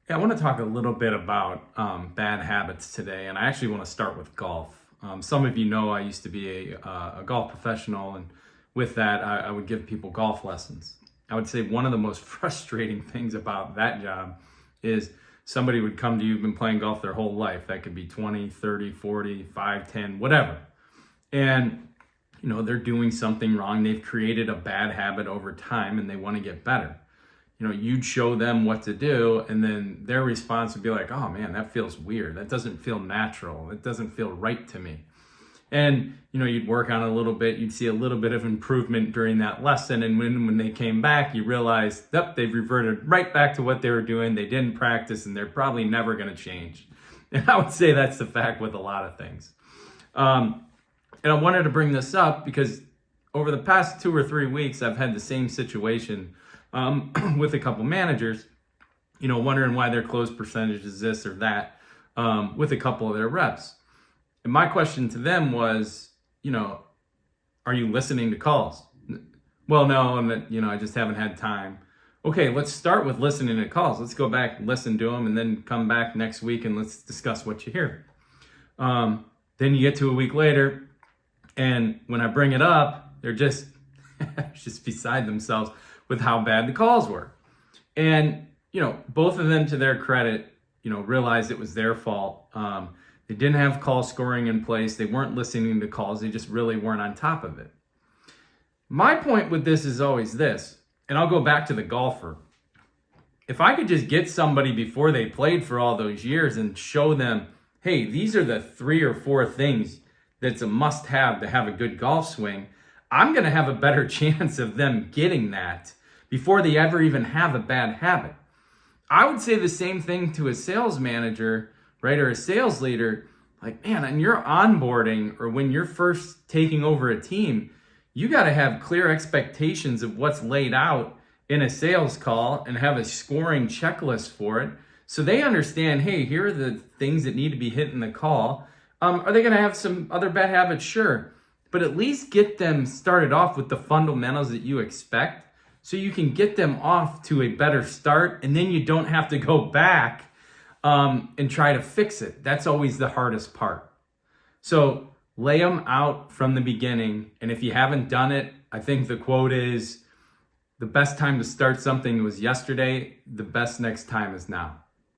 Yeah, I want to talk a little bit about bad habits today, and I actually want to start with golf. Some of you know I used to be a golf professional, and with that, I would give people golf lessons. I would say one of the most frustrating things about that job is somebody would come to you, been playing golf their whole life. That could be 20, 30, 40, 5, 10, whatever. And they're doing something wrong. They've created a bad habit over time, and they want to get better. You'd show them what to do, and then their response would be like, oh man, that feels weird. That doesn't feel natural. It doesn't feel right to me. And, you'd work on it a little bit. You'd see a little bit of improvement during that lesson. And when they came back, you realized, yep, they've reverted right back to what they were doing. They didn't practice, and they're probably never going to change. And I would say that's the fact with a lot of things. And I wanted to bring this up because over the past 2 or 3 weeks, I've had the same situation with a couple managers, wondering why their close percentage is this or that, with a couple of their reps. And my question to them was, are you listening to calls? Well, no, and I just haven't had time. Okay, let's start with listening to calls. Let's go back, listen to them, and then come back next week and let's discuss what you hear. Then you get to a week later, and when I bring it up, they're just beside themselves with how bad the calls were. And, both of them, to their credit, realized it was their fault. They didn't have call scoring in place. They weren't listening to calls. They just really weren't on top of it. My point with this is always this, and I'll go back to the golfer. If I could just get somebody before they played for all those years and show them, hey, these are the 3 or 4 things that's a must-have to have a good golf swing, I'm going to have a better chance of them getting that before they ever even have a bad habit. I would say the same thing to a sales manager, right, or a sales leader. Like, man, and you're onboarding or when you're first taking over a team, you got to have clear expectations of what's laid out in a sales call and have a scoring checklist for it. So they understand, hey, here are the things that need to be hit in the call. Are they going to have some other bad habits? Sure. But at least get them started off with the fundamentals that you expect so you can get them off to a better start, and then you don't have to go back and try to fix it. That's always the hardest part. So lay them out from the beginning, and if you haven't done it, I think the quote is, the best time to start something was yesterday, the best next time is now.